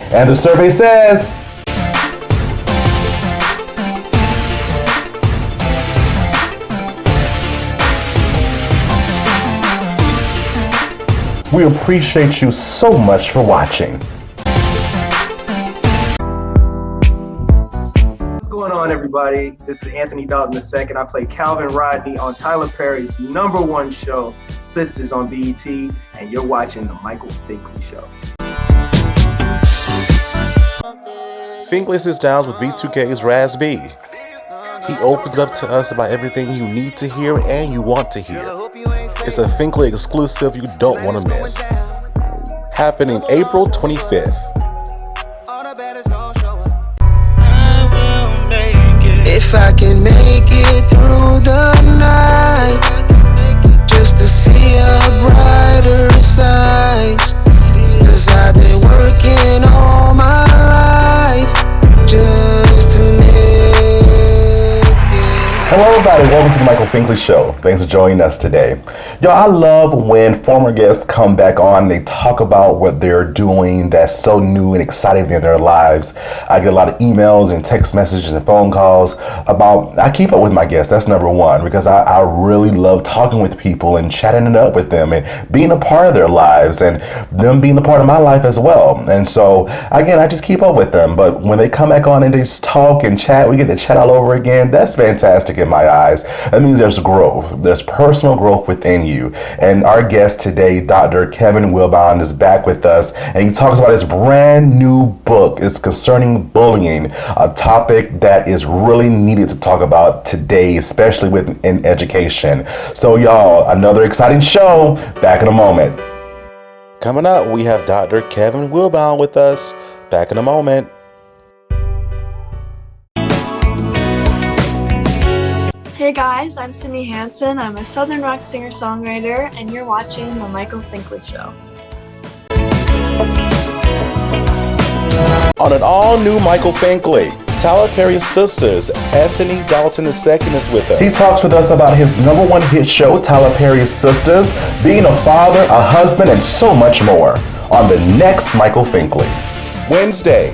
And the survey says, we appreciate you so much for watching. What's going on, everybody? This is Anthony Dalton II. I play Calvin Rodney on Tyler Perry's #1 show, Sisters on BET, and you're watching The Michael Finkley Show. Finkley sits down with B2K's Raz B. He opens up to us about everything you need to hear and you want to hear. It's a Finkley exclusive you don't want to miss. Happening April 25th. If I can make it through the night, just to see a brighter side, 'cause I've been working all my life just to make it. Hello everybody, welcome to the Michael Finkley Show. Thanks for joining us today. Yo, I love when former guests come back on, they talk about what they're doing that's so new and exciting in their lives. I get a lot of emails and text messages and phone calls about, I keep up with my guests, that's #1, because I really love talking with people and chatting it up with them and being a part of their lives and them being a part of my life as well. And so, again, I just keep up with them, but when they come back on and they just talk and chat, we get to chat all over again, that's fantastic in my eyes. That means there's growth, there's personal growth within you. And our guest today, Dr. Kevin Wilbon, is back with us, and he talks about his brand new book. It's concerning bullying, a topic that is really needed to talk about today, especially in education. So y'all, another exciting show, back in a moment. Coming up, we have Dr. Kevin Wilbon with us, back in a moment. Hey guys, I'm Sydney Hansen. I'm a Southern rock singer-songwriter, and you're watching The Michael Finkley Show. On an all-new Michael Finkley, Tyler Perry's sisters, Anthony Dalton II is with us. He talks with us about his #1 hit show, Tyler Perry's Sisters, being a father, a husband, and so much more on the next Michael Finkley. Wednesday.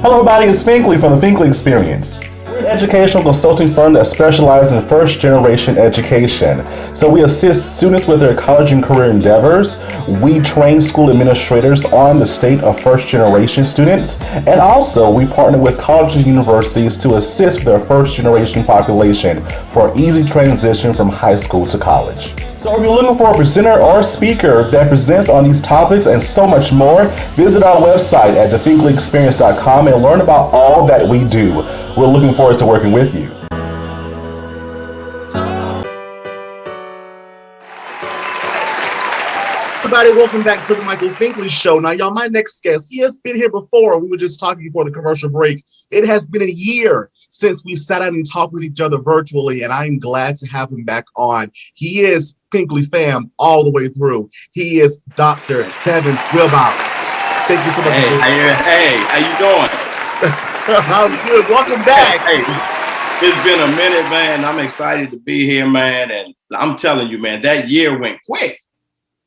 Hello everybody, it's Finkley from the Finkley Experience. We're an educational consulting firm that specializes in first-generation education. So we assist students with their college and career endeavors. We train school administrators on the state of first-generation students. And also, we partner with colleges and universities to assist with their first-generation population for easy transition from high school to college. So if you're looking for a presenter or speaker that presents on these topics and so much more, visit our website at thefinkleyexperience.com and learn about all that we do. We're looking forward to working with you. Everybody, welcome back to the Michael Finkley Show. Now, y'all, my next guest, he has been here before. We were just talking before the commercial break. It has been a year since we sat down and talked with each other virtually, and I'm glad to have him back on. He is Finkley fam all the way through. He is Dr. Kevin Wilbon. Thank you so much. Hey, how you doing? I'm good. Welcome back. Hey, it's been a minute, man. I'm excited to be here, man. And I'm telling you, man, that year went quick.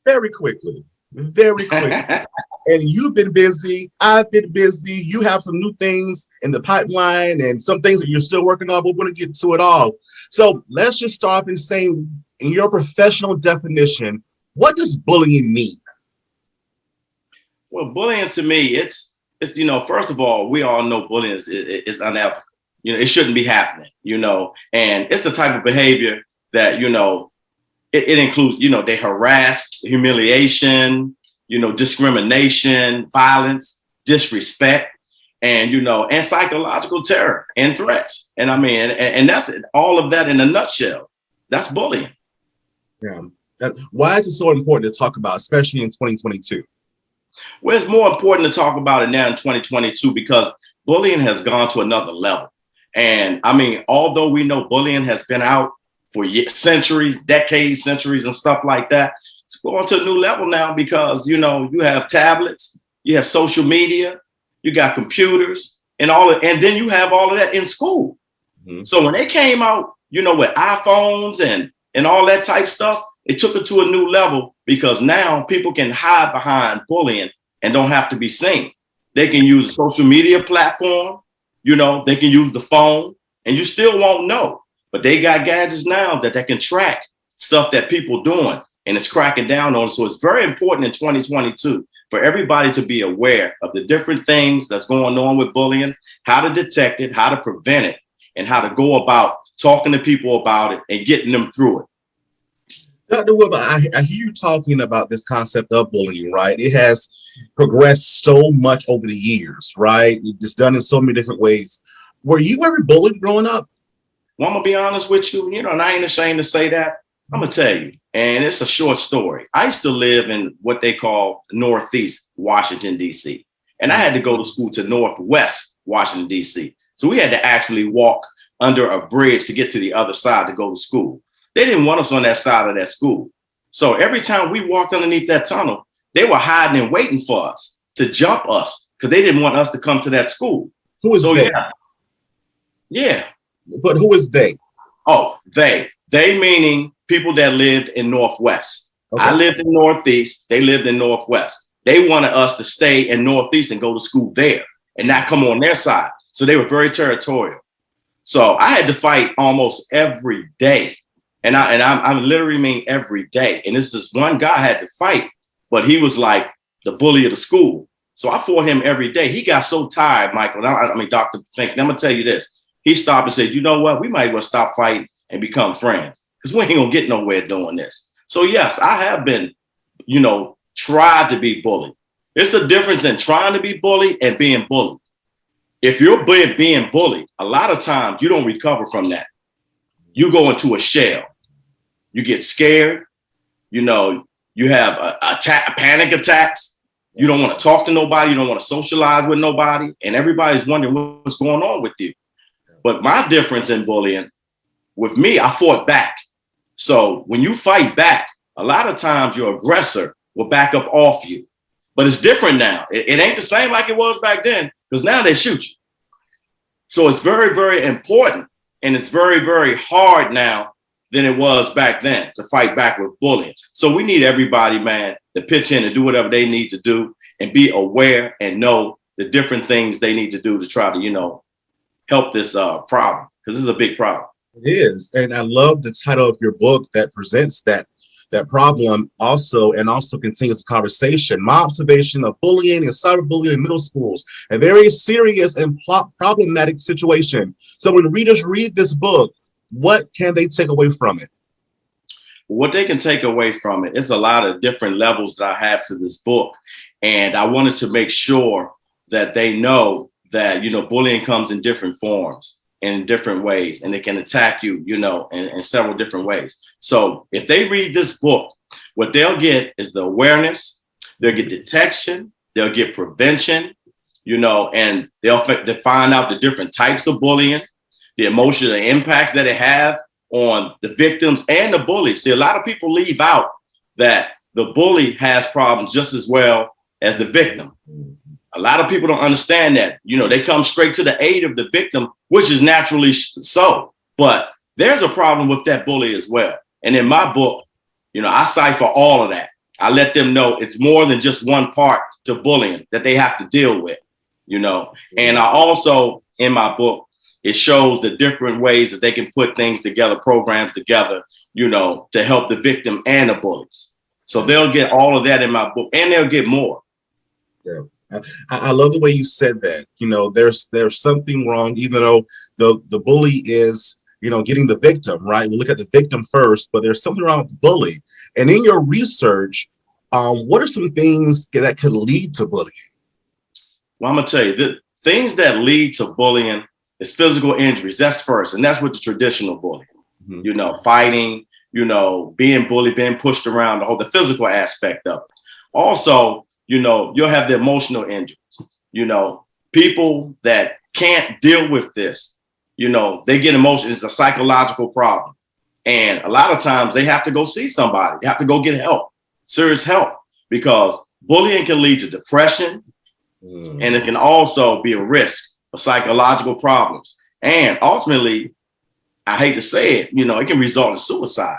Very quickly. Very quickly. And you've been busy. I've been busy. You have some new things in the pipeline and some things that you're still working on, but we're going to get to it all. So let's just start off and say, in your professional definition, what does bullying mean? Well, bullying to me, it's first of all, we all know bullying is unethical. It shouldn't be happening, and it's the type of behavior that, it includes, they harass, humiliation, discrimination, violence, disrespect, and, and psychological terror and threats. And I mean, and that's all of that in a nutshell. That's bullying. Yeah. Why is it so important to talk about, especially in 2022? Well, it's more important to talk about it now in 2022 because bullying has gone to another level. And I mean, although we know bullying has been out for centuries, decades, centuries, and stuff like that, it's going to a new level now because, you have tablets, you have social media, you got computers, and then you have all of that in school. Mm-hmm. So when they came out, with iPhones and all that type stuff, It took it to a new level because now people can hide behind bullying and don't have to be seen. They can use a social media platform, they can use the phone, and you still won't know. But they got gadgets now that they can track stuff that people doing, and it's cracking down on it. So it's very important in 2022 for everybody to be aware of the different things that's going on with bullying, how to detect it, how to prevent it, and how to go about talking to people about it and getting them through it. Dr. Wilbon, I hear you talking about this concept of bullying, right? It has progressed so much over the years, right? It's done in so many different ways. Were you ever bullied growing up? Well, I'm going to be honest with you, and I ain't ashamed to say that. I'm going to tell you, and it's a short story. I used to live in what they call Northeast Washington, D.C., and I had to go to school to Northwest Washington, D.C. So we had to actually walk under a bridge to get to the other side to go to school. They didn't want us on that side of that school. So every time we walked underneath that tunnel, they were hiding and waiting for us to jump us because they didn't want us to come to that school. Who is they? Yeah. But who is they? Oh, they meaning people that lived in Northwest. Okay. I lived in Northeast. They lived in Northwest. They wanted us to stay in Northeast and go to school there and not come on their side. So they were very territorial. So I had to fight almost every day. And I literally mean every day. And this is one guy I had to fight, but he was like the bully of the school. So I fought him every day. He got so tired, Michael. Dr. Finkley, I'm going to tell you this. He stopped and said, you know what? We might as well stop fighting and become friends because we ain't going to get nowhere doing this. So, yes, I have been, tried to be bullied. It's the difference in trying to be bullied and being bullied. If you're being bullied, a lot of times you don't recover from that. You go into a shell. You get scared. You have panic attacks. You don't want to talk to nobody. You don't want to socialize with nobody. And everybody's wondering what's going on with you. But my difference in bullying, with me, I fought back. So when you fight back, a lot of times your aggressor will back up off you. But it's different now. It ain't the same like it was back then because now they shoot you. So it's very, very important. And it's very, very hard now than it was back then to fight back with bullying. So we need everybody, man, to pitch in and do whatever they need to do and be aware and know the different things they need to do to try to, help this problem, because this is a big problem. It is. And I love the title of your book that presents that problem also continues the conversation. My observation of bullying and cyberbullying in middle schools, a very serious and problematic situation. So when readers read this book, what can they take away from it? What they can take away from it is a lot of different levels that I have to this book. And I wanted to make sure that they know that, bullying comes in different forms, in different ways, and it can attack you, in several different ways. So if they read this book, what they'll get is the awareness, they'll get detection, they'll get prevention, and they'll find out the different types of bullying, the emotional impacts that it have on the victims and the bullies. See, a lot of people leave out that the bully has problems just as well as the victim. A lot of people don't understand that. They come straight to the aid of the victim, which is naturally so. But there's a problem with that bully as well. And in my book, I cipher all of that. I let them know it's more than just one part to bullying that they have to deal with, And I also, in my book, it shows the different ways that they can put things together, programs together, to help the victim and the bullies. So they'll get all of that in my book, and they'll get more. Yeah. I love the way you said that. There's something wrong, even though the bully is, getting the victim, right? We look at the victim first, but there's something wrong with the bully. And in your research, what are some things that could lead to bullying? Well, I'm going to tell you, the things that lead to bullying is physical injuries. That's first. And that's with the traditional bullying, fighting, being bullied, being pushed around, the physical aspect of it. Also, you'll have the emotional injuries, people that can't deal with this, they get emotional. It's a psychological problem. And a lot of times they have to go see somebody. They have to go get help, serious help, because bullying can lead to depression. And it can also be a risk of psychological problems. And ultimately, I hate to say it, it can result in suicide.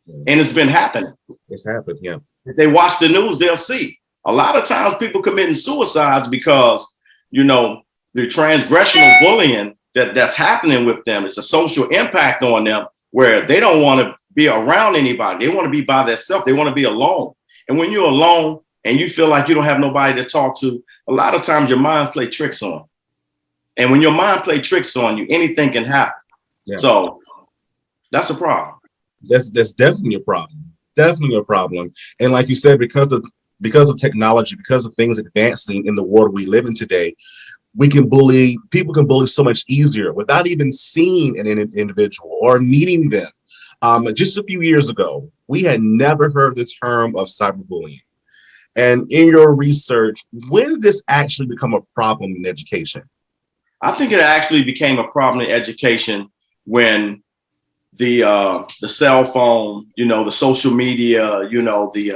And it's been happening. It's happened, yeah. If they watch the news, they'll see. A lot of times people committing suicides because, you know, the transgressional bullying that's happening with them. It's a social impact on them where they don't want to be around anybody. They want to be by themselves. They want to be alone. And when you're alone and you feel like you don't have nobody to talk to, a lot of times your mind play tricks on you. And when your mind play tricks on you, anything can happen. Yeah. So that's a problem. That's definitely a problem. Definitely a problem. And like you said, because of technology, because of things advancing in the world we live in today, people can bully so much easier without even seeing an individual or meeting them. Just a few years ago, we had never heard the term of cyberbullying. And in your research, when did this actually become a problem in education? I think it actually became a problem in education when the cell phone, you know, the social media, you know, the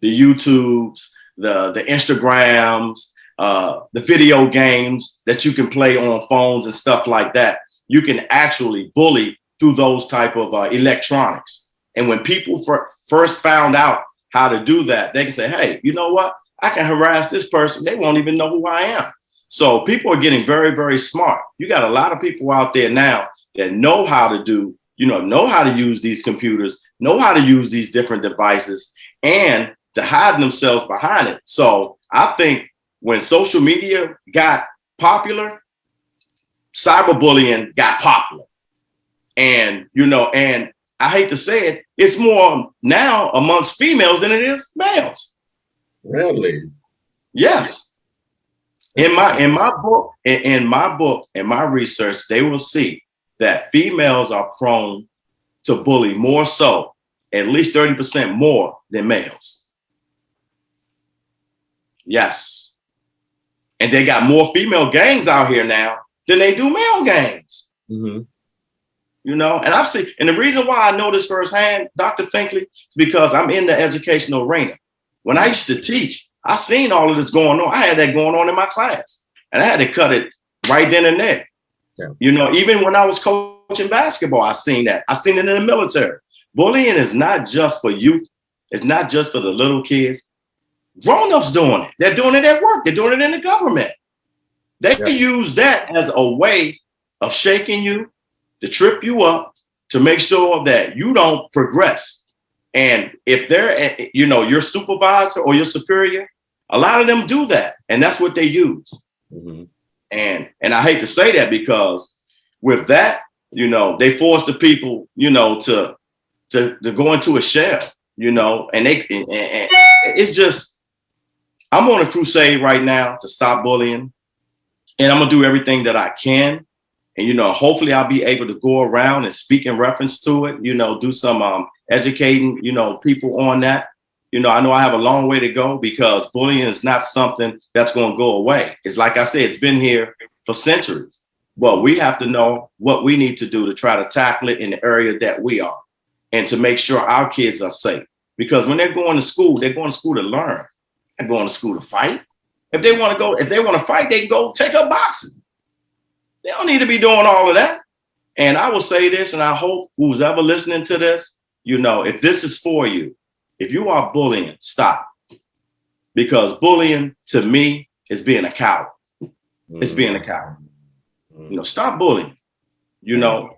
YouTubes, the Instagrams, the video games that you can play on phones and stuff like that. You can actually bully through those type of electronics. And when people first found out how to do that, they can say, hey, you know what? I can harass this person. They won't even know who I am. So people are getting very, very smart. You got a lot of people out there now that know how to know how to use these computers, know how to use these different devices, and to hide themselves behind it. So I think when social media got popular, cyberbullying got popular. And, you know, and I hate to say it, it's more now amongst females than it is males. Really? Yes. In my book, in my research, they will see that females are prone to bully more so, at least 30% more than males. Yes. And they got more female gangs out here now than they do male gangs. Mm-hmm. You know, and I've seen, and the reason why I know this firsthand, Dr. Finkley, is because I'm in the educational arena. When I used to teach, I seen all of this going on. I had that going on in my class, and I had to cut it right then and there. Yeah. You know, even when I was coaching basketball, I seen that. I seen it in the military. Bullying is not just for youth. It's not just for the little kids. Grown-ups doing it. They're doing it at work. They're doing it in the government. They can use that as a way of shaking you, to trip you up, to make sure that you don't progress. And if they're, you know, your supervisor or your superior, a lot of them do that. And that's what they use. Mm-hmm. And I hate to say that, because with that, you know, they force the people, you know, to go into a shell, you know, and it's just, I'm on a crusade right now to stop bullying, and I'm gonna do everything that I can. And, you know, hopefully I'll be able to go around and speak in reference to it, you know, do some educating, you know, people on that. You know I have a long way to go, because bullying is not something that's going to go away. It's like I said, it's been here for centuries. Well, we have to know what we need to do to try to tackle it in the area that we are, and to make sure our kids are safe. Because when they're going to school to learn. They're going to school to fight. If they want to fight, they can go take up boxing. They don't need to be doing all of that. And I will say this, and I hope who's ever listening to this, you know, if this is for you, if you are bullying, stop. Because bullying, to me, is being a coward. Mm-hmm. It's being a coward. Mm-hmm. You know, stop bullying. You know,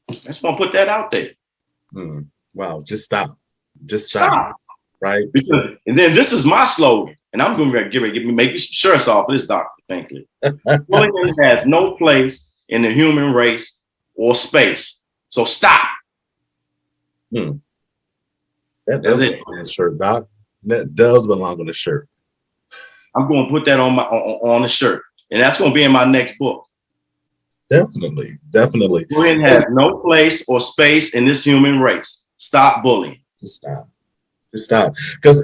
I just want to put that out there. Mm-hmm. Wow, just stop. Just stop. Right? Because, and then this is my slogan, and I'm going to make you some shirts off of this, Dr. Finkley. Bullying has no place in the human race or space. So stop. That does belong on a shirt, Doc. That does belong on a shirt. I'm going to put that on the shirt, and that's going to be in my next book. Definitely. Bullying has no place or space in this human race. Stop bullying. Just stop. Because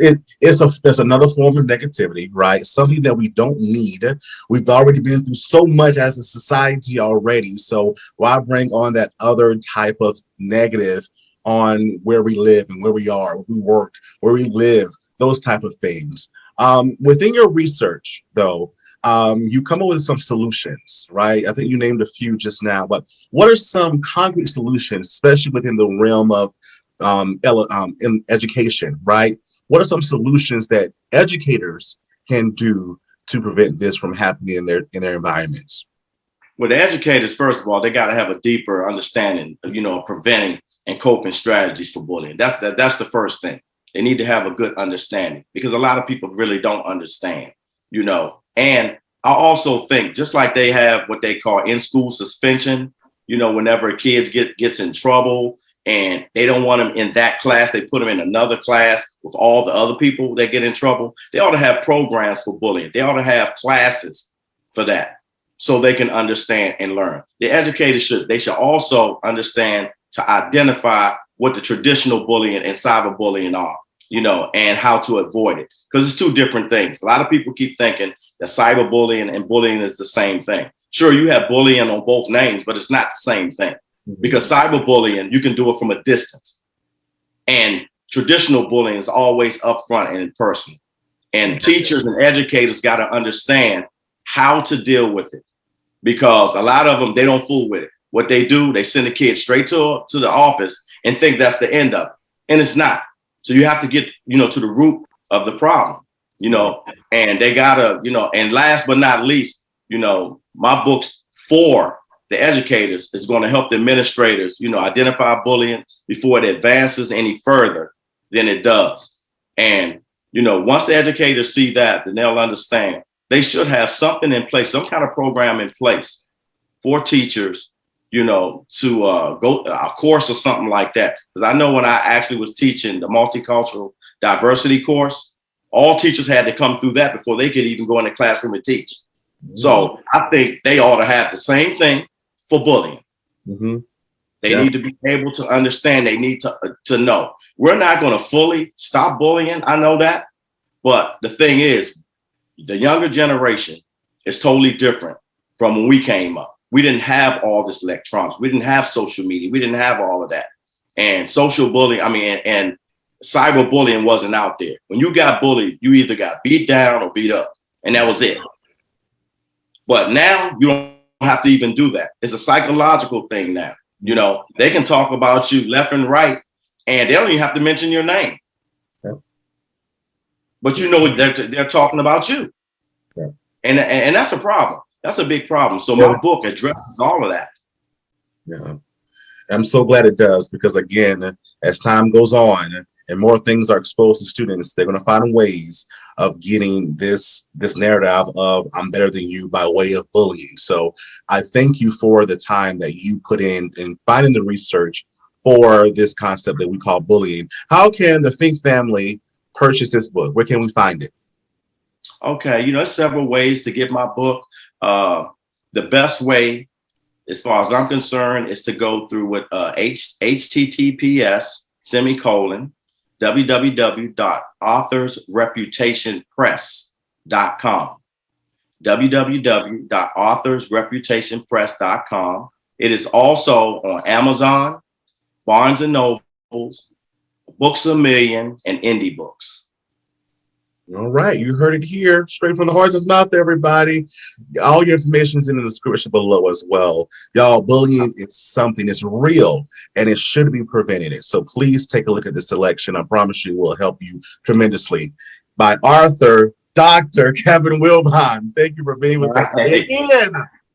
there's another form of negativity, right? Something that we don't need. We've already been through so much as a society already. So why bring on that other type of negative on where we live and where we are, where we work, where we live, those type of things. Within your research, though, you come up with some solutions, right? I think you named a few just now, but what are some concrete solutions, especially within the realm of in education, right? What are some solutions that educators can do to prevent this from happening in their environments? Well, the educators, first of all, they got to have a deeper understanding of, preventing and coping strategies for bullying. That's the first thing. They need to have a good understanding, because a lot of people really don't understand, And I also think, just like they have what they call in-school suspension, whenever kids gets in trouble and they don't want them in that class, they put them in another class with all the other people that get in trouble. They ought to have programs for bullying. They ought to have classes for that, so they can understand and learn. The educators should also understand to identify what the traditional bullying and cyberbullying are, and how to avoid it. Because it's two different things. A lot of people keep thinking that cyberbullying and bullying is the same thing. Sure, you have bullying on both names, but it's not the same thing. Because cyberbullying, you can do it from a distance. And traditional bullying is always upfront and in person. And teachers and educators got to understand how to deal with it, because a lot of them, they don't fool with it. What they do, they send the kids straight to the office and think that's the end of it. And it's not. So you have to get, to the root of the problem, and they gotta, and last but not least, my books for the educators is going to help the administrators, identify bullying before it advances any further than it does. And, once the educators see that, then they'll understand they should have something in place, some kind of program in place for teachers, to go a course or something like that. Because I know when I actually was teaching the multicultural diversity course, all teachers had to come through that before they could even go in the classroom and teach. Mm-hmm. So I think they ought to have the same thing for bullying. Mm-hmm. They need to be able to understand. They need to know. We're not going to fully stop bullying. I know that. But the thing is, the younger generation is totally different from when we came up. We didn't have all this electronics. We didn't have social media. We didn't have all of that. And social bullying, and cyberbullying wasn't out there. When you got bullied, you either got beat down or beat up, and that was it. But now you don't have to even do that. It's a psychological thing now. They can talk about you left and right, and they don't even have to mention your name. Yeah. But they're talking about you. Yeah. And that's a problem. That's a big problem. So my book addresses all of that. Yeah. I'm so glad it does, because again, as time goes on and more things are exposed to students, they're going to find ways of getting this narrative of I'm better than you by way of bullying. So I thank you for the time that you put in finding the research for this concept that we call bullying. How can the Fink family purchase this book? Where can we find it? Okay, there's several ways to get my book. The best way, as far as I'm concerned, is to go through with https://www.authorsreputationpress.com. www.authorsreputationpress.com. It is also on Amazon, Barnes and Nobles, Books A Million, and Indie Books. All right, you heard it here, straight from the horse's mouth, everybody. All your information is in the description below as well. Y'all, bullying is something, it's real, and it should be prevented. So please take a look at this selection. I promise you will help you tremendously. By Dr. Kevin Wilbon. Thank you for being with us again.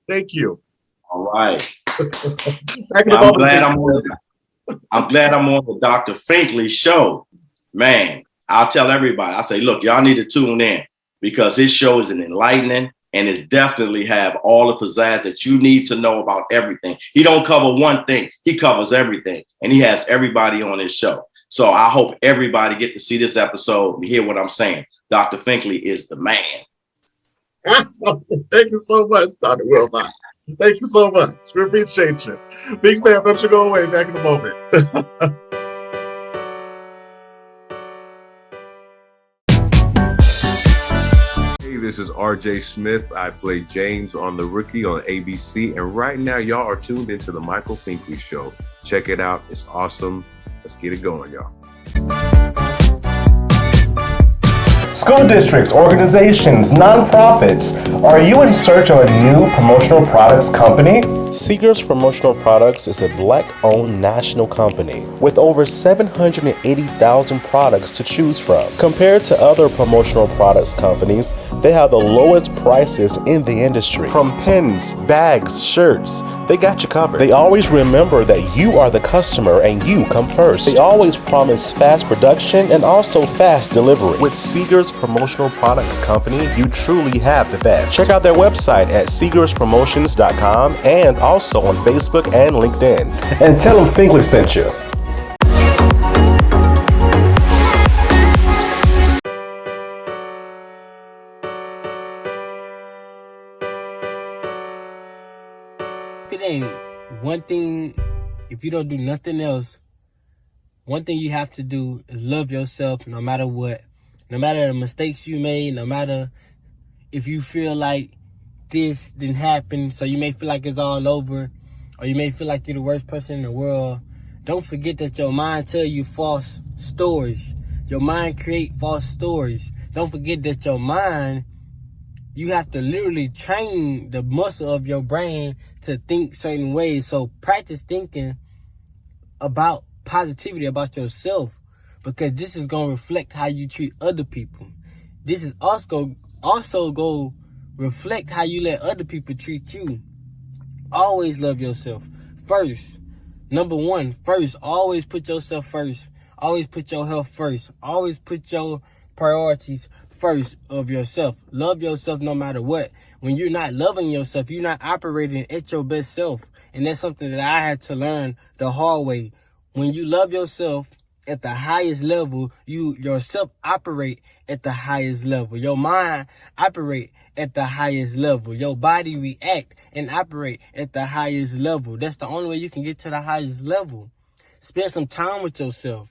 Thank you. All right. I'm glad I'm on the Dr. Finkley Show. Man, I'll tell everybody, I say, look, y'all need to tune in, because his show is an enlightening, and it definitely have all the pizzazz that you need to know about everything. He don't cover one thing. He covers everything, and he has everybody on his show. So I hope everybody get to see this episode and hear what I'm saying. Dr. Finkley is the man. Thank you so much, Dr. Wilbon. Thank you so much. We appreciate you. Big fan, don't you go away. Back in a moment. This is RJ Smith. I play James on The Rookie on ABC. And right now, y'all are tuned into the Michael Finkley Show. Check it out. It's awesome. Let's get it going, y'all. School districts, organizations, nonprofits. Are you in search of a new promotional products company? Seegers Promotional Products is a Black-owned national company with over 780,000 products to choose from. Compared to other promotional products companies, they have the lowest prices in the industry. From pens, bags, shirts, they got you covered. They always remember that you are the customer and you come first. They always promise fast production and also fast delivery. With Seegers Promotional Products Company, you truly have the best. Check out their website at seegerspromotions.com and also on Facebook and LinkedIn. And tell them Finkley sent you. It ain't one thing, if you don't do nothing else, one thing you have to do is love yourself no matter what. No matter the mistakes you made, no matter if you feel like this didn't happen, so you may feel like it's all over, or you may feel like you're the worst person in the world. Don't forget that your mind tell you false stories. Your mind create false stories. Don't forget that your mind, you have to literally train the muscle of your brain to think certain ways. So practice thinking about positivity about yourself, because this is going to reflect how you treat other people. This is also go reflect how you let other people treat you. Always love yourself first. Number one, first. Always put yourself first. Always put your health first. Always put your priorities first of yourself. Love yourself no matter what. When you're not loving yourself, you're not operating at your best self. And that's something that I had to learn the hard way. When you love yourself at the highest level, you yourself operate at the highest level. Your mind operate at the highest level. Your body react and operate at the highest level. That's the only way you can get to the highest level. Spend some time with yourself.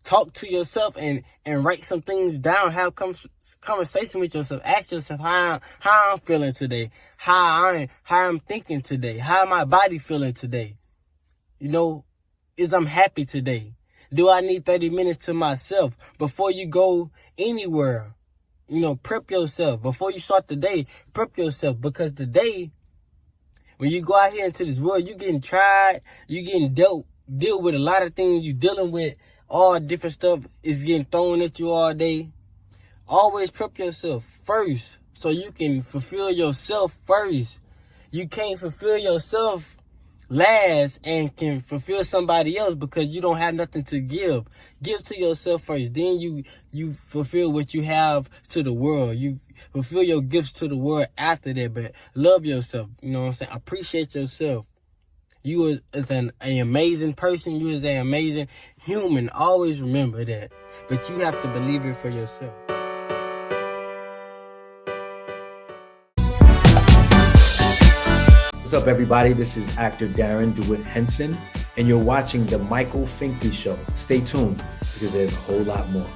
Talk to yourself and write some things down. Have conversation with yourself. Ask yourself how I'm feeling today. How I'm thinking today. How my body feeling today. You know, is I'm happy today? Do I need 30 minutes to myself before you go anywhere? You know, prep yourself. Before you start the day, prep yourself. Because today, when you go out here into this world, you're getting tried. You're getting deal with a lot of things. You're dealing with all different stuff is getting thrown at you all day. Always prep yourself first so you can fulfill yourself first. You can't fulfill yourself last and can fulfill somebody else because you don't have nothing to give. Give to yourself first. Then you fulfill what you have to the world. You fulfill your gifts to the world after that. But love yourself. You know what I'm saying? Appreciate yourself. You is an amazing person. You is an amazing human. Always remember that. But you have to believe it for yourself. What's up, everybody? This is actor Darren DeWitt Henson, and you're watching The Michael Finkley Show. Stay tuned, because there's a whole lot more.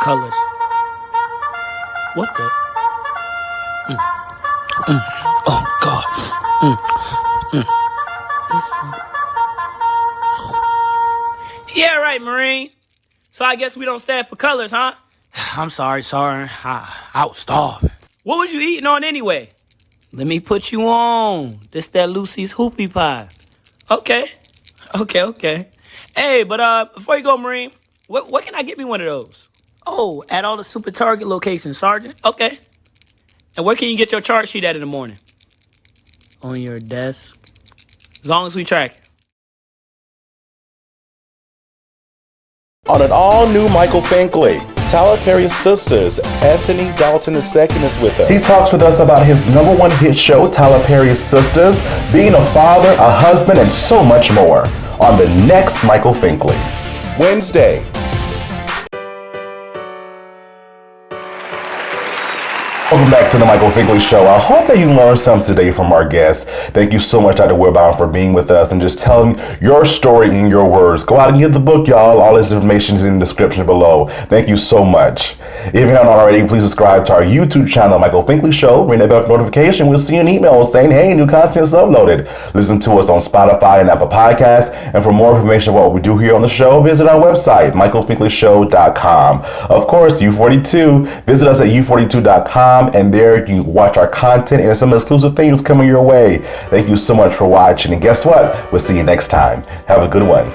Colors. What the? Oh, God. This one. Yeah, right, Marine. So I guess we don't stand for colors, huh? I'm sorry. I was starving. What was you eating on anyway? Let me put you on. This that Lucy's hoopie pie. Okay. Hey, but before you go, Marine, what can I get me one of those? Oh, at all the Super Target locations, Sergeant. Okay. And where can you get your chart sheet at in the morning? On your desk. As long as we track it. On an all-new Michael Finkley, Tyler Perry's sisters, Anthony Dalton II is with us. He talks with us about his #1 hit show, Tyler Perry's Sisters, being a father, a husband, and so much more on the next Michael Finkley. Wednesday. Welcome back to the Michael Finkley Show. I hope that you learned something today from our guests. Thank you so much, Dr. Wilbon, for being with us and just telling your story in your words. Go out and get the book, y'all. All this information is in the description below. Thank you so much. If you haven't already, please subscribe to our YouTube channel, Michael Finkley Show. Ring that bell for notification. We'll see you an email saying, hey, new content is uploaded. Listen to us on Spotify and Apple Podcasts. And for more information about what we do here on the show, visit our website, michaelfinkleyshow.com. Of course, U42. Visit us at U42.com. And there you can watch our content and some exclusive things coming your way. Thank you so much for watching. And guess what? We'll see you next time. Have a good one.